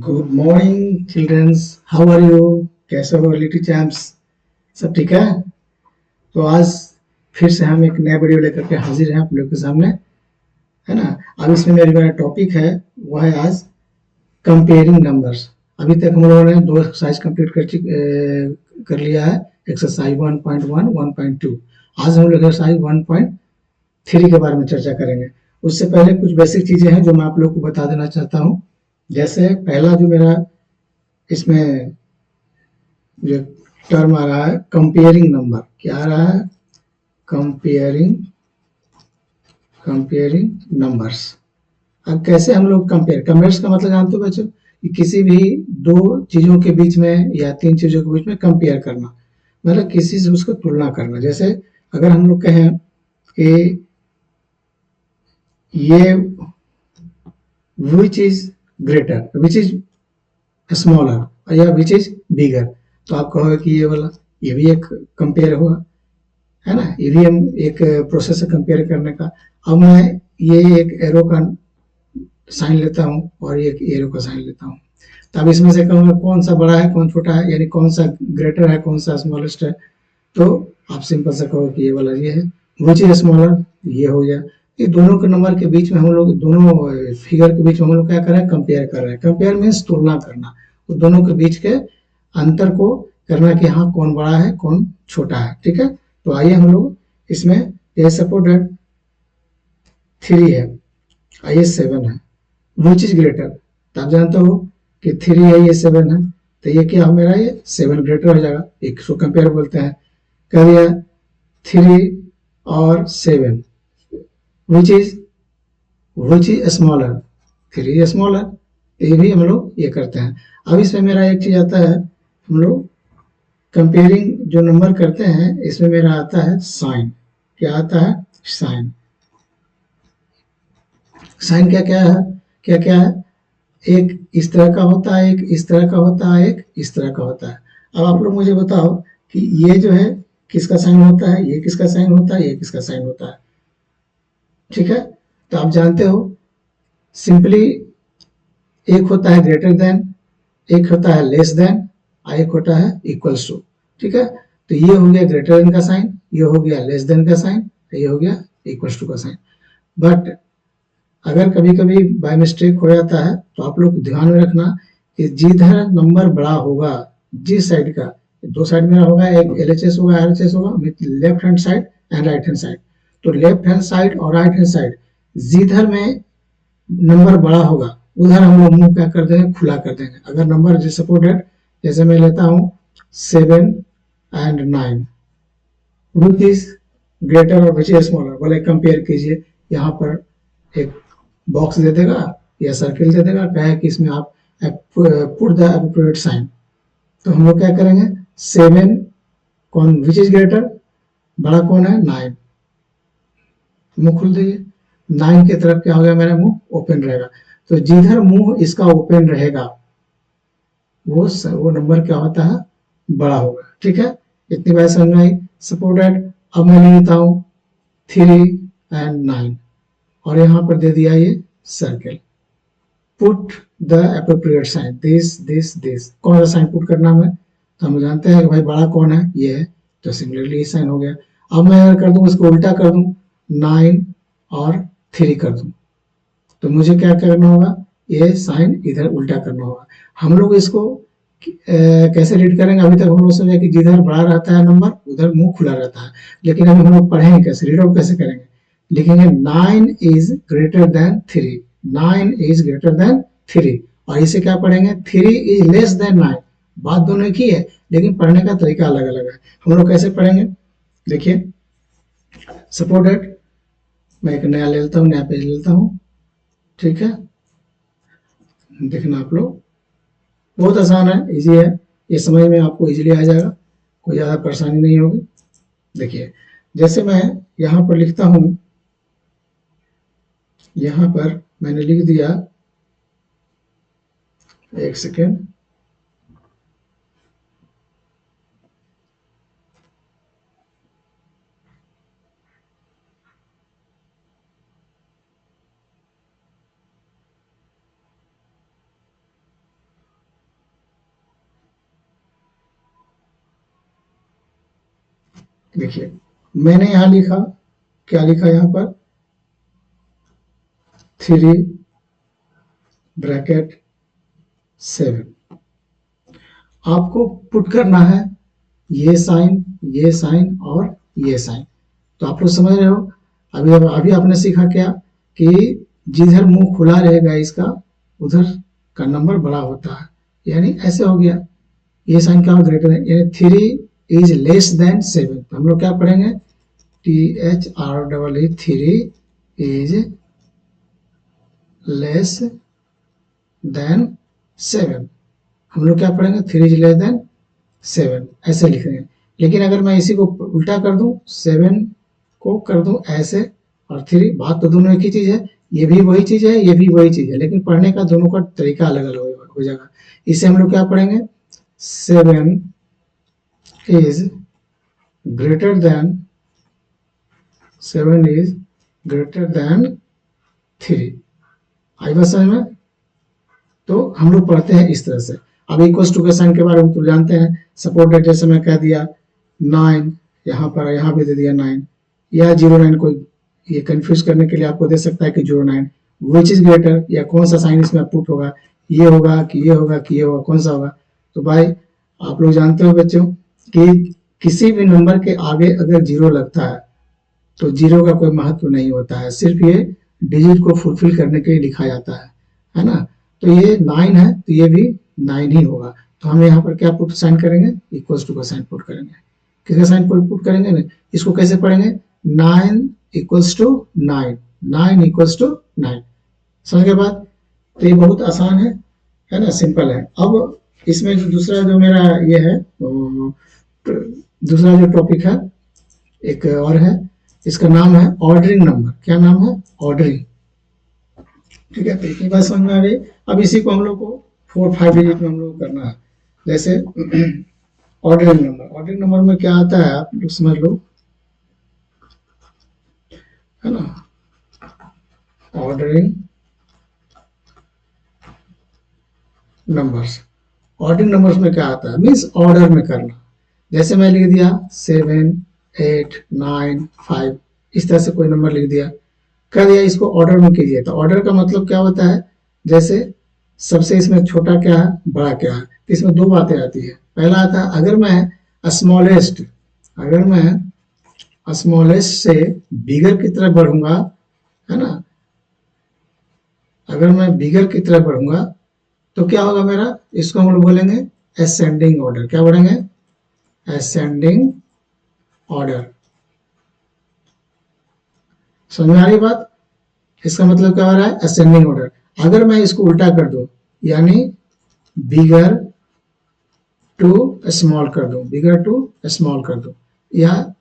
Good morning childrens, how are you? कैसे हो little champs? सब ठीक है? तो आज फिर से हम एक नया वीडियो लेकर के हाजिर हैं आप लोग के सामने, है ना। अब इसमें मेरा टॉपिक है, वो है आज कंपेयरिंग नंबर्स। अभी तक हम लोगों ने दो एक्सरसाइज कंप्लीट कर लिया है। एक्सरसाइज 1.1 1.2। आज हम लोग एक्सरसाइज 1.3 के बारे में चर्चा करेंगे। उससे पहले कुछ बेसिक चीजें हैं जो मैं आप लोग को बता देना चाहता हूँ। जैसे पहला जो मेरा इसमें जो टर्म आ रहा है, कंपेयरिंग नंबर। क्या आ रहा है? Comparing comparing numbers. अब कैसे हम लोग कंपेयर्स का मतलब जानते हो बच्चों? कि किसी भी दो चीजों के बीच में या तीन चीजों के बीच में कंपेयर करना, मतलब किसी से उसको तुलना करना। जैसे अगर हम लोग कहें कि ये which is greater, which is smaller या विच इज बिगर, तो आप कहोगे कि ये वाला, ये भी एक कंपेयर हुआ, है ना। ये भी हम एक प्रोसेस है कंपेयर करने का। अब मैं ये एक एरो का साइन लेता हूँ और ये एक एरो का साइन लेता हूँ, तो अब इसमें से कहूँगा कौन सा बड़ा है कौन छोटा है, यानी कौन सा ग्रेटर है कौन सा स्मॉलेस्ट है। तो आप सिंपल से कहो कि ये वाला ये है, विच इज स्मॉलर, ये हो गया। ये दोनों के नंबर के बीच में हम लोग, दोनों फिगर के बीच में हम लोग क्या कर रहे हैं? कंपेयर कर रहे हैं। कंपेयर मीन्स तुलना करना, वो दोनों के बीच के अंतर को करना कि हाँ कौन बड़ा है कौन छोटा है। ठीक है, तो आइए हम लोग इसमें, ये सपोज दैट 3 है, ये 7 है, विच इज ग्रेटर। तो आप जानते हो कि 3 है, ये 7 है, तो ये क्या हो, मेरा ये 7 ग्रेटर हो जाएगा। एक सो कंपेयर बोलते हैं। कह दिया 3 और 7, विच इज स्मॉलर, 3 स्मॉलर। ये भी हम लोग ये करते हैं। अब इसमें मेरा एक चीज आता है, हम लोग कंपेयरिंग जो नंबर करते हैं इसमें मेरा आता है साइन। क्या आता है? साइन। साइन क्या क्या है? क्या क्या है? एक इस तरह का होता है, एक इस तरह का होता है, एक इस तरह का होता है। अब आप लोग मुझे बताओ कि ये जो है किसका साइन होता है, ये किसका साइन होता है, ये किसका साइन होता है। ठीक है, तो आप जानते हो सिंपली, एक होता है ग्रेटर देन, एक होता है लेस देन, और एक होता है इक्वल्स टू। ठीक है, तो ये हो गया ग्रेटर देन का साइन, ये हो गया लेस देन का साइन, ये हो गया इक्वल्स टू का साइन। बट अगर कभी कभी बाय मिस्टेक हो जाता है तो आप लोग ध्यान में रखना कि जिधर नंबर बड़ा होगा, जिस साइड का, दो साइड में होगा, एक एलएचएस होगा आरएचएस होगा, left hand side and right hand side. तो लेफ्ट हैंड साइड और राइट हैंड साइड जिधर में नंबर बड़ा होगा उधर हम लोग मुंह क्या कर देंगे? खुला कर देंगे। अगर नंबर जो सपोर्टेड, जैसे मैं लेता हूँ 7 और 9, विच इज ग्रेटर और विच इज स्मॉलर, बोले कंपेयर कीजिए। यहाँ पर एक बॉक्स दे देगा या सर्किल दे देगा, कहे कि इसमें आप पुट द अप्रोप्रिएट साइन। तो हम लोग क्या करेंगे? 7 कौन, विच इज ग्रेटर, बड़ा कौन है? 9। मुंह खोल दीजिए। 9 की तरफ क्या हो गया? मेरा मुंह ओपन रहेगा। तो जिधर मुंह इसका ओपन रहेगा वो नंबर क्या होता है? बड़ा होगा। ठीक है, इतनी बात समझ में आई? सपोर्टेड। अब मैं लेता हूँ 3 और 9 और यहाँ पर दे दिया ये circle. Put the appropriate sign, this कौन सा साइन पुट करना है? तो हम जानते हैं कि भाई बड़ा कौन है? ये है, तो सिमिलरली ये साइन हो गया। अब मैं अगर कर दूं, इसको उल्टा कर दूं, 9 और 3 कर दूं, तो मुझे क्या करना होगा? ये साइन इधर उल्टा करना होगा। हम लोग इसको कैसे रीड करेंगे? अभी तक हम लोग समझे कि जिधर बड़ा रहता है नंबर उधर मुंह खुला रहता है, लेकिन अभी हम लोग पढ़ेंगे कैसे, रीड आउट कैसे करेंगे। लिखेंगे 9 is greater than 3, 9 is greater than 3, और इसे क्या पढ़ेंगे? 3 इज लेस देन 9। बात दोनों एक ही है, लेकिन पढ़ने का तरीका अलग अलग है। हम लोग कैसे पढ़ेंगे? देखिए, सपोर्टेड, मैं एक नया ले लेता हूँ, नया पेज लेता हूँ। ठीक है, देखना आप लोग, बहुत आसान है, इजी है, ये समझ में आपको इजीली आ जाएगा, कोई ज़्यादा परेशानी नहीं होगी। देखिए, जैसे मैं यहाँ पर लिखता हूँ, यहाँ पर मैंने लिख दिया, एक सेकेंड, देखिए मैंने यहाँ लिखा, क्या लिखा यहाँ पर, 3 ब्रैकेट 7। आपको पुट करना है ये साइन और ये साइन। तो आप लोग समझ रहे हो। अभी आपने सीखा क्या कि जिधर मुंह खुला रहेगा इसका उधर का नंबर बड़ा होता है, यानी ऐसे हो गया। ये साइन क्या हो, ग्रेटर है, यानी 3 इज लेस देन 7। तो हम लोग क्या पढ़ेंगे, THREE 3 इज लेस देन 7। हम लोग क्या पढ़ेंगे, 3 इज लेस देन 7, ऐसे लिखेंगे। लेकिन अगर मैं इसी को उल्टा कर दूं, 7 को कर दूं ऐसे और 3, बात तो दोनों एक ही चीज है, ये भी वही चीज है, ये भी वही चीज है, लेकिन पढ़ने का दोनों का तरीका अलग अलग हो जाएगा। इसे हम लोग क्या पढ़ेंगे, 7 इज ग्रेटर देन 3। आई बात समझ में। तो हम लोग पढ़ते हैं इस तरह से। अब इक्वल्स टू के साइन के बारे में तो जानते हैं। सपोर्टेड जैसे मैं कह दिया 9, यहाँ पर यहाँ भी दे दिया 9, या 09 को ये कंफ्यूज करने के लिए आपको दे सकता है कि 09 विच इज ग्रेटर, या कौन सा साइन इसमें पुट होगा, ये होगा कि ये होगा कि ये होगा, कौन सा होगा। तो भाई आप लोग जानते हो बच्चों कि किसी भी नंबर के आगे अगर 0 लगता है तो 0 का कोई महत्व नहीं होता है, सिर्फ ये डिजिट को फुलफिल करने के लिए लिखा जाता है ना। तो ये 9 है तो ये भी 9 ही होगा। तो हम यहाँ पर क्या पुट साइन करेंगे, इक्वल्स टू का साइन पुट करेंगे। किसका साइन पुट करेंगे ना, इसको कैसे पढ़ेंगे, 9 इक्वल्स टू 9, 9 इक्वल्स टू 9। समझ के बाद, तो ये बहुत आसान है ना, सिंपल है। अब इसमें जो दूसरा जो मेरा ये है, दूसरा जो टॉपिक है एक और है, इसका नाम है ऑर्डरिंग नंबर। क्या नाम है, ऑर्डरिंग। ठीक है, तो इतनी बात समझ में आ गई। अब इसी को हम लोग को 4-5 डिजिट में हम लोग करना है। जैसे ऑर्डरिंग नंबर में क्या आता है आप लोग समझ लो, है ना। ऑर्डरिंग नंबर्स में क्या आता है, मीन्स ऑर्डर में करना। जैसे मैं लिख दिया 7, 8, 9, 5, इस तरह से कोई नंबर लिख दिया, कर दिया, इसको ऑर्डर में कीजिए। तो ऑर्डर का मतलब क्या होता है, जैसे सबसे इसमें छोटा क्या है, बड़ा क्या है। तो इसमें 2 बातें आती है। पहला आता है, अगर मैं स्मॉलेस्ट से बिगर की तरफ बढ़ूंगा, है ना, अगर मैं बिगर की तरफ बढ़ूंगा तो क्या होगा मेरा, इसको हम लोग बोलेंगे असेंडिंग ऑर्डर। क्या बोलेंगे, असेंडिंग ऑर्डर। समझ में आ रही बात, इसका मतलब क्या हो रहा है, असेंडिंग ऑर्डर। अगर मैं इसको उल्टा कर दूं, यानी बिगर टू स्मॉल कर दूं, या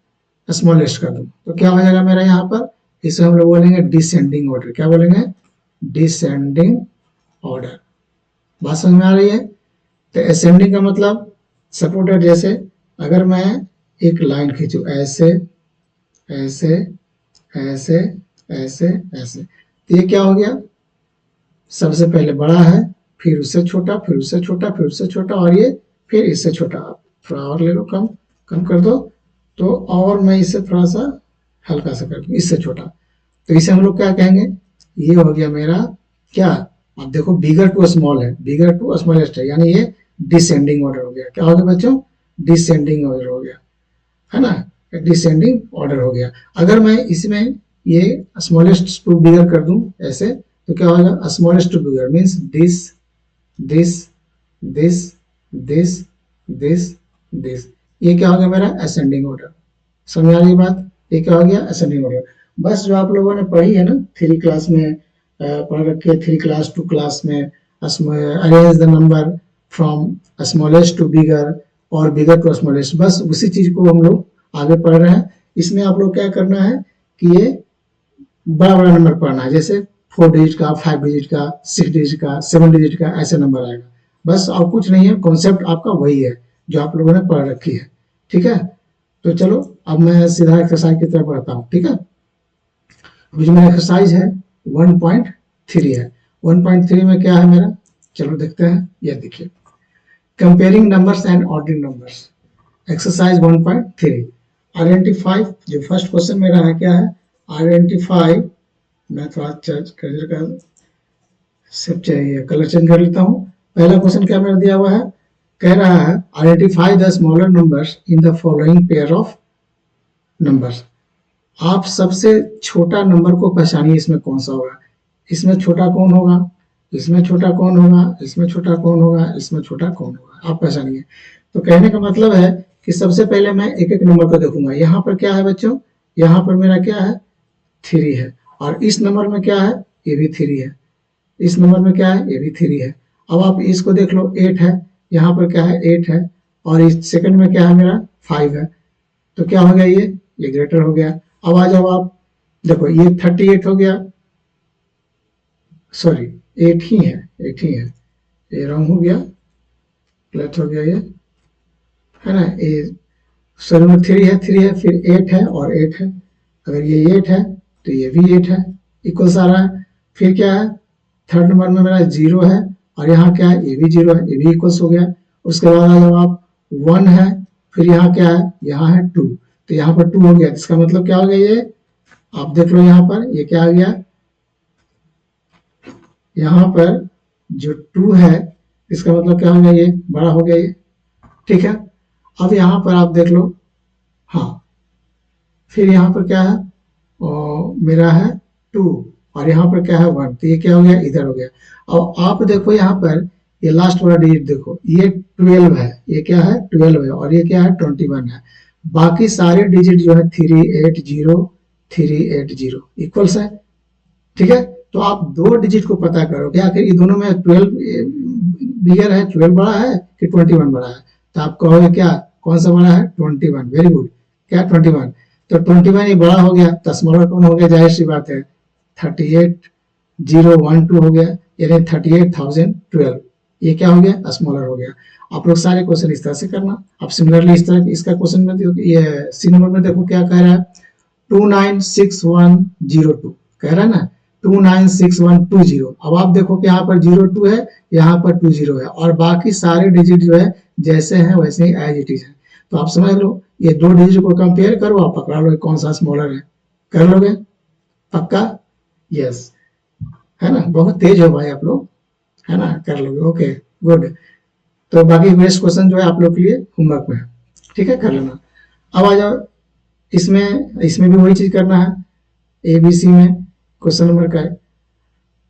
स्मॉलेस्ट कर दूं, तो क्या हो जाएगा मेरा यहाँ पर, इसे हम लोग बोलेंगे डिसेंडिंग ऑर्डर। क्या बोलेंगे, डिसेंडिंग ऑर्डर। बात समझ में आ रही है। तो असेंडिंग का मतलब सपोर्टेड, जैसे अगर मैं एक लाइन खींचू ऐसे ऐसे ऐसे ऐसे ऐसे, तो ये क्या हो गया, सबसे पहले बड़ा है, फिर उससे छोटा, फिर उससे छोटा, फिर उससे छोटा, और ये फिर इससे छोटा। थोड़ा और ले लो, कम कर दो, तो और मैं इसे थोड़ा सा हल्का सा कर दूं, इससे छोटा। तो इसे हम लोग क्या कहेंगे, ये हो गया मेरा क्या, अब देखो बिगर टू स्मॉल है, बिगर टू स्मॉलेस्ट है, यानी ये डिसेंडिंग ऑर्डर हो गया। क्या हो गया बच्चों, डिसेंडिंग ऑर्डर हो गया, है ना, डिसेंडिंग ऑर्डर हो गया। अगर मैं इसमें ये स्मॉलेस्ट टू बिगर कर दूं ऐसे, तो क्या होगा, smallest to bigger means this this this this this this, ये क्या हो गया मेरा असेंडिंग ऑर्डर। समझ आ रही बात, ये क्या हो गया, असेंडिंग ऑर्डर। बस जो आप लोगों ने पढ़ी है ना 3 क्लास में, पढ़ रखे 3 क्लास 2 क्लास में, arrange the number from smallest to bigger और बिगर टू स्मॉलेस्ट, बस उसी चीज को हम लोग आगे पढ़ रहे हैं। इसमें आप लोग क्या करना है कि ये बड़ा बड़ा नंबर पढ़ना है, जैसे 4 डिजिट का, 5 डिजिट का, 6 डिजिट का, 7 डिजिट का, ऐसे नंबर आएगा। बस और कुछ नहीं है, कॉन्सेप्ट आपका वही है जो आप लोगों ने पढ़ रखी है। ठीक है, तो चलो अब मैं सीधा एक्सरसाइज की तरफ बढ़ता हूँ। ठीक है, अभी जो मेरा एक्सरसाइज है 1.3 है। 1.3 में क्या है मेरा, चलो देखते हैं। ये देखिए, comparing numbers and ordering numbers, exercise 1.3। Identify, जो फर्स्ट क्वेश्चन मेरा है क्या है, आइडेंटिफाई, मैं थोड़ा कलर का सिर्फ चाहिए, कलर चेंज कर लेता हूँ। पहला क्वेश्चन क्या मेरा दिया हुआ है, कह रहा है identify the smaller numbers in the following pair of numbers. आप सबसे छोटा नंबर को पहचानिए, इसमें कौन सा होगा, इसमें छोटा कौन होगा, इसमें छोटा कौन होगा, इसमें छोटा कौन होगा, इसमें छोटा कौन होगा, आप पहचानिए। तो कहने का मतलब है कि सबसे पहले मैं एक एक नंबर को देखूंगा। यहाँ पर क्या है बच्चों, यहाँ पर मेरा क्या है, 3 है, और इस नंबर में क्या है, ये भी 3 है, इस नंबर में क्या है, ये भी 3 है। अब आप इसको देख लो, 8 है, यहाँ पर क्या है, 8 है, और इस सेकंड में क्या है मेरा, 5 है। तो क्या हो गया, ये ग्रेटर हो गया। अब आ जाओ आप देखो, ये 38 हो गया, सॉरी 8 ही है, 8 ही है, ये रॉन्ग हो गया, गलत हो गया ये, है ना, ये सॉरी में 3 है, 3 है, फिर 8 है और 8 है। अगर ये 8 है तो ये भी 8 है, इक्वल्स आ रहा है। फिर क्या है, थर्ड नंबर में मेरा 0 है, और यहाँ क्या है, ये भी 0 है, ये भी इक्वल्स हो गया। उसके बाद आ जाओ आप, 1 है, फिर यहाँ क्या है, यहाँ है 2, तो यहाँ पर 2 हो गया। इसका मतलब क्या हो गया, ये आप देख लो, यहाँ पर ये क्या आ गया, यहाँ पर जो 2 है, इसका मतलब क्या हो गया, ये बड़ा हो गया ये, ठीक है। अब यहाँ पर आप देख लो, हाँ, फिर यहाँ पर क्या है, मेरा है 2, और यहाँ पर क्या है 1, तो ये क्या हो गया, इधर हो गया। अब आप देखो यहाँ पर, ये लास्ट वाला डिजिट देखो, ये 12 है, ये क्या है 12 है, और ये क्या है 21 है। बाकी सारे डिजिट जो है 380 380 इक्वल्स है, ठीक है। तो आप दो डिजिट को पता करो कि आखिर ये दोनों में 12 बिगर है, 12 बड़ा है कि 21 बड़ा है। तो आप कहोगे क्या, कौन सा बड़ा है, 21, वेरी गुड, क्या 21, तो 21 ये बड़ा हो गया, तो स्मॉलर कौन हो गया, जाहिर सी बात है 38012 हो गया, यानी 38,012, ये क्या हो गया, स्मॉलर हो गया। आप लोग सारे क्वेश्चन इस तरह से करना। आप सिमिलरली इस तरह इसका क्वेश्चन में देखो, ये सी नंबर में देखो क्या कह रहा है, 296102 कह रहा है ना, 296120। अब आप देखो कि यहाँ पर 02 है, यहाँ पर 20 है, और बाकी सारे डिजिट जो है जैसे हैं वैसे ही एज इट इज है। तो आप समझ लो, ये दो डिजिट को कंपेयर करो, आप पकड़ा लो कौन सा स्मॉलर है, कर लोगे पक्का, यस, है ना, बहुत तेज हो भाई आप लोग, है ना, कर लोगे, ओके गुड। तो बाकी नेक्स्ट क्वेश्चन जो है आप लोग के लिए होमवर्क में है, ठीक है, कर लेना। अब आ जाओ, इसमें इसमें भी वही चीज करना है, ABC में क्वेश्चन नंबर का है।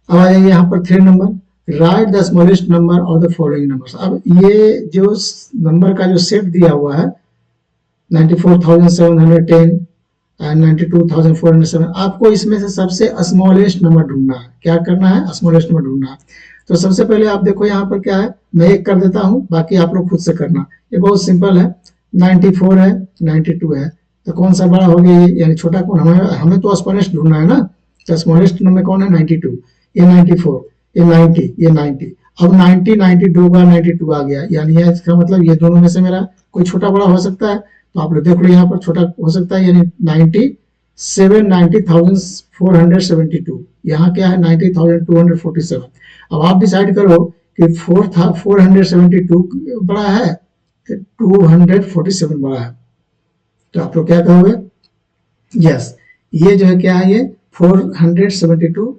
अब आ जाइए यहाँ पर 3 number, right the smallest number of the following numbers. अब ये जो नंबर का जो सेट दिया हुआ है 94,710 एंड 92,407, आपको इसमें से सबसे स्मॉलेस्ट नंबर ढूंढना है। क्या करना है, स्मॉलेस्ट नंबर ढूंढना है। तो सबसे पहले आप देखो यहाँ पर क्या है, मैं एक कर देता हूँ, बाकी आप लोग खुद से करना, ये बहुत सिंपल है। 94 है, 92 है, तो कौन सा बड़ा हो गया ये, यानी छोटा कौन, हमें तो स्मॉलेस्ट ढूंढना है ना। तो स्मॉलेस्ट नंबर कौन है, 92, ये 94, ये 90, ये 90। अब 90 92 का 92 आ गया, यानी इसका मतलब ये दोनों में से मेरा कोई छोटा बड़ा हो सकता है। तो आप लोग देख लो, यहाँ पर छोटा हो सकता है, यानी 90,472, यहाँ क्या है 90,247। अब आप डिसाइड करो कि 472 बड़ा है, 247 बड़ा है, तो आप लोग क्या कहोगे, यस, ये जो है क्या है, ये 472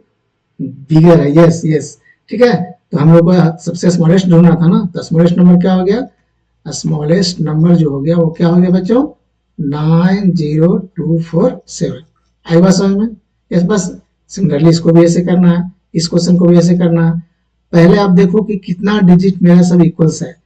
बिगर है, यस यस, ठीक है। तो हम लोग को सबसे स्मॉलेस्ट ढूंढना था ना, तो स्मॉलेस्ट नंबर क्या हो गया, स्मॉलेस्ट नंबर जो हो गया वो क्या हो गया बच्चों, 90247। आई बात समझ में, यस। बस सिमिलरली इसको भी ऐसे करना है, इस क्वेश्चन को भी ऐसे करना है। पहले आप देखो कि कितना डिजिट मेरा सब इक्वल्स है,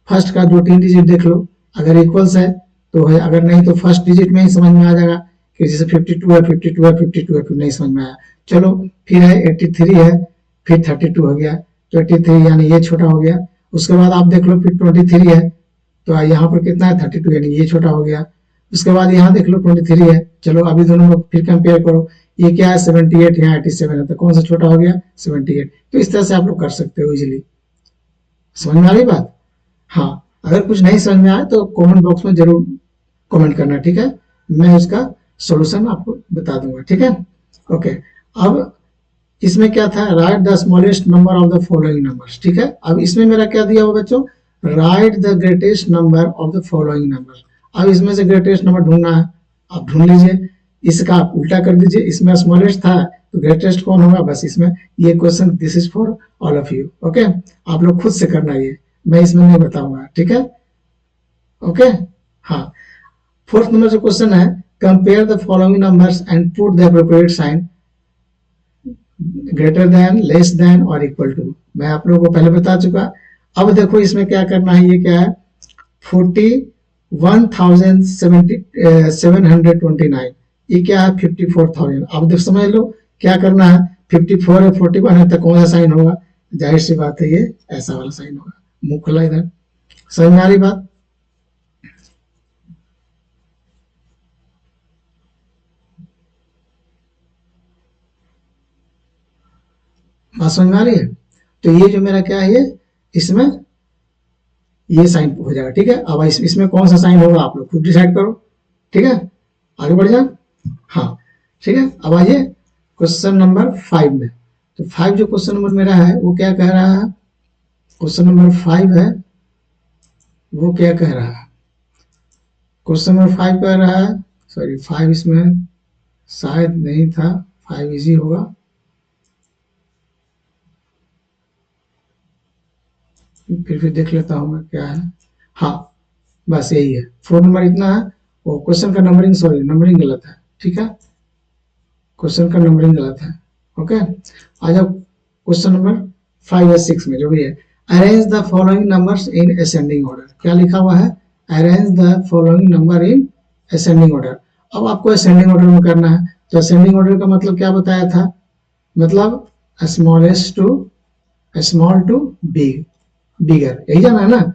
फर्स्ट का 2-3 डिजिट देख लो, अगर इक्वल्स है तो है, अगर नहीं तो फर्स्ट डिजिट में ही समझ में आ जाएगा कि जैसे 52 है, 52 है, 52 है, फिर नहीं समझ में आया, चलो फिर है 83 है, फिर 32 हो गया, तो 83 यानी ये छोटा हो गया। उसके बाद आप देख लो, फिर 23 है, तो यहाँ पर कितना है 32, यानी ये छोटा हो गया। उसके बाद यहाँ देख लो 23 है, चलो अभी दोनों को फिर कंपेयर करो, ये क्या है 78, यहाँ 87 है, तो कौन सा छोटा हो गया 78। तो इस तरह से आप लोग कर सकते हो इजीली। समझ में आ रही बात, हाँ। अगर कुछ नहीं समझ में आए तो कमेंट बॉक्स में जरूर कमेंट करना, ठीक है, मैं उसका सॉल्यूशन आपको बता दूंगा, ठीक है, ओके। अब इसमें क्या था, right the smallest number of the following numbers, ठीक है। अब इसमें मेरा क्या दिया हुआ बच्चों, right the greatest number of the following number. अब इसमें से ग्रेटेस्ट नंबर ढूंढना है, आप ढूंढ लीजिए। इसका आप उल्टा कर दीजिए, इसमें स्मॉलेस्ट था तो ग्रेटेस्ट कौन होगा, बस इसमें ये question this is for all of you. Okay, आप लोग खुद से करना, ये मैं इसमें नहीं बताऊंगा, ठीक है। ओके, हाँ। फोर्थ नंबर जो क्वेश्चन है, compare the following numbers and put the appropriate sign greater than, less than और इक्वल टू। मैं आप लोगों को पहले बता चुका। अब देखो इसमें क्या करना है, ये क्या है, 41,729, ये क्या है 54,000। अब देख समझ लो क्या करना है, 54 है 41 है तो कौन सा साइन होगा, जाहिर सी बात है ये ऐसा वाला साइन होगा, मुंह खुला इधर। समझ में आ रही बात? बात समझ में आ रही है? तो ये जो मेरा क्या है, ये इसमें ये साइन हो जाएगा, ठीक है। अब इसमें कौन सा साइन होगा आप लोग खुद डिसाइड करो, ठीक है। आगे बढ़ जाए, हाँ ठीक है। अब आइए क्वेश्चन नंबर 5 में। तो 5 जो क्वेश्चन नंबर मेरा है वो क्या कह रहा है, क्वेश्चन नंबर 5 है वो क्या कह रहा है, क्वेश्चन नंबर 5 कह रहा है, सॉरी 5 इसमें शायद नहीं था, 5 इजी होगा। फिर देख लेता हूँ मैं क्या है, हाँ बस यही है, 4 नंबर इतना है। वो क्वेश्चन का नंबरिंग, सॉरी नंबरिंग गलत है, ठीक है, क्वेश्चन का नंबरिंग गलत है। ओके, आ जाओ क्वेश्चन नंबर 5 या 6 में जो भी है, arrange the following numbers in ascending order. क्या लिखा हुआ है, arrange the following number in ascending order. अब आपको असेंडिंग ऑर्डर में करना है, तो असेंडिंग ऑर्डर का मतलब क्या बताया था, मतलब smallest to small to big, bigger, यही जाना है ना।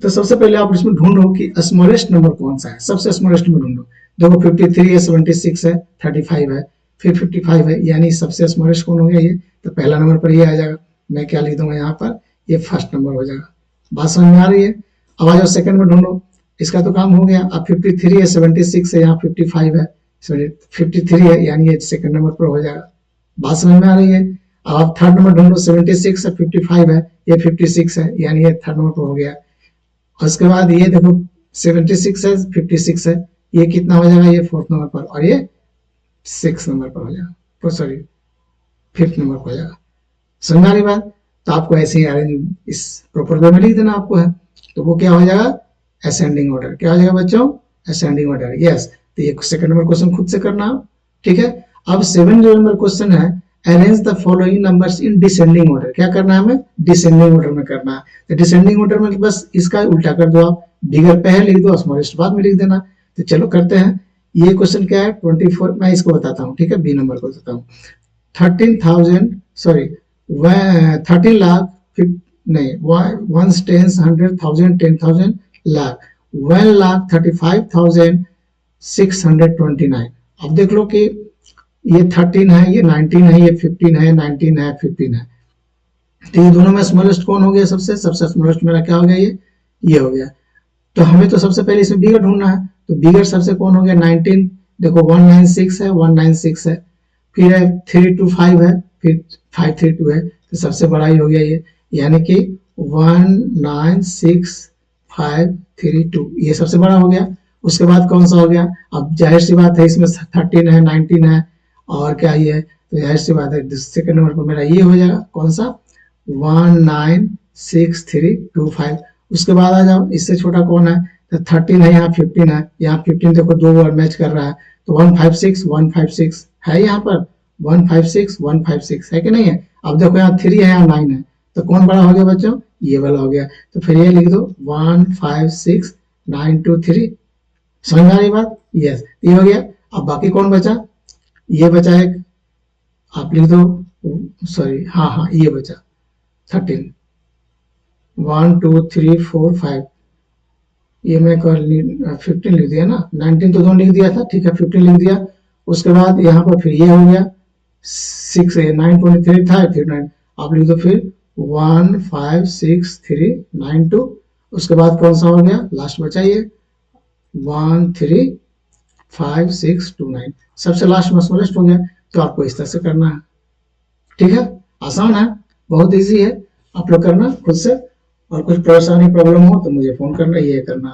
तो सबसे पहले आप इसमें ढूंढो कि स्मॉलेस्ट नंबर कौन सा है, सबसे स्मॉलेस्ट नंबर ढूंढो। देखो 53 है, 76 है, 35 है, फिर 55 है, यानी सबसे स्मॉलेस्ट कौन हो गया ये, तो पहला नंबर पर ये आ जाएगा। मैं क्या लिख दूंगा यहाँ पर, ये फर्स्ट नंबर हो जाएगा। बात समझ में आ रही है? अब आ जाओ सेकंड में ढूंढो, इसका तो काम हो गया। अब 53 है, 76 है, यहाँ 55 है, 53 है, यानी ये सेकंड नंबर पर हो जाएगा। बात समझ में आ रही है? अब आप थर्ड नंबर ढूंढो, 76 है, 55 है, ये 56 है, यानी ये थर्ड नंबर पर हो गया। उसके बाद ये देखो 76 है, 56 है, ये कितना हो जाएगा, ये फोर्थ नंबर पर, और ये 6 नंबर पर हो जाएगा, सॉरी 5th नंबर पर हो जाएगा। समझ आ रही बात? तो आपको ऐसे ही अरेंज इस प्रॉपर वे में लिख देना आपको है, तो वो क्या हो जाएगा, असेंडिंग ऑर्डर। क्या हो जाएगा बच्चों, असेंडिंग ऑर्डर, यस। तो ये सेकंड नंबर क्वेश्चन खुद से करना, ठीक है। अब 7 जो नंबर क्वेश्चन है, arrange the following numbers in descending order. क्या करना है हमें, डिसेंडिंग ऑर्डर में करना है। तो डिसेंडिंग ऑर्डर में बस इसका उल्टा कर दो, आप बिगर पहले लिख दो, स्मॉलेस्ट बाद में लिख देना। तो चलो करते हैं। ये क्वेश्चन क्या है, 24, मैं इसको बताता हूँ, ठीक है, बी नंबर को बताता हूँ। 13,000 सॉरी 13 लाख नहीं, 1 10 100,000 10,000 लाख 1,35,629। अब देख लो कि ये 13 है, ये 19 है, ये 15 है, 19 है, 15 है। तो ये दोनों में स्मॉलेस्ट कौन हो गया, सबसे सबसे स्मॉलेस्ट मेरा क्या हो गया, ये हो गया। तो हमें तो सबसे पहले इसमें बिगर ढूंढना है, तो बिगर सबसे कौन हो गया, 19। देखो 196 है, 196 है, फिर है 325 है, फिर 532 है, तो सबसे बड़ा ही हो गया ये, यानी कि 196,532, ये सबसे बड़ा हो गया। उसके बाद कौन सा हो गया, अब जाहिर सी बात है इसमें 13 है, 19 है, और क्या ये है, तो जाहिर सी बात है सेकंड नंबर पर मेरा ये हो जाएगा, कौन सा, 196,325। उसके बाद आ जाओ, इससे छोटा कौन है, तो 13 है, यहाँ 15 है, यहाँ 15 देखो दो बार मैच कर रहा है, तो 156 156 है, यहाँ पर 156 156 है कि नहीं है। अब देखो यहाँ 3 है, यहाँ 9 है, तो कौन बड़ा हो गया बच्चों, ये वाला हो गया। तो फिर ये लिख दो 156,923। समझ में आ रही बात, यस, ये हो गया। अब बाकी कौन बचा, ये बचा एक, आप लिख दो, सॉरी हाँ हाँ ये बचा 13, 1 2 3 4 5, ये मैं 15 लिख दिया ना, 19 तो दोनों लिख दिया था, ठीक है 15 लिख दिया। उसके बाद यहाँ पर फिर ये हो गया 6 923 था, फिर 9 आप लिख दो, फिर 156,392। उसके बाद कौन सा हो गया, लास्ट बचा ये 135,629, सबसे लास्ट में स्मॉलेस्ट हो गया। तो आपको इस तरह से करना है, ठीक है, आसान है, बहुत इजी है, आप लोग करना खुद से। और कुछ परेशानी प्रॉब्लम हो तो मुझे फोन करना, ये करना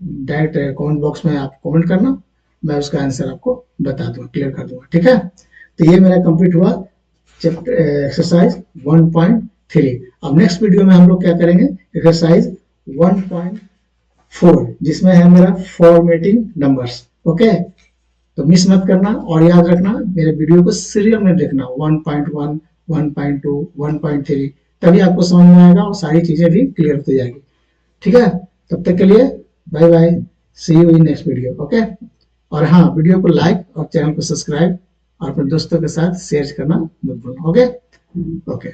डायरेक्ट कमेंट बॉक्स में आप कमेंट करना, मैं उसका आंसर आपको बता दूंगा, क्लियर कर दूंगा, ठीक है। तो ये मेरा कंप्लीट हुआ चैप्टर एक्सरसाइज 1.3। अब नेक्स्ट वीडियो में हम लोग क्या करेंगे, एक्सरसाइज 1.4 जिसमें है मेरा फॉर्मेटिंग नंबर्स। ओके, तो मिस मत करना और याद रखना मेरे वीडियो को सीरियल में देखना, 1.1, 1.2, 1.3, तभी आपको समझ में आएगा और सारी चीजें भी क्लियर हो जाएगी, ठीक है। तब तक के लिए bye bye, see you in next video. Okay, और हाँ, वीडियो को लाइक और चैनल को सब्सक्राइब और अपने दोस्तों के साथ शेयर करना मत भूलना। Okay okay.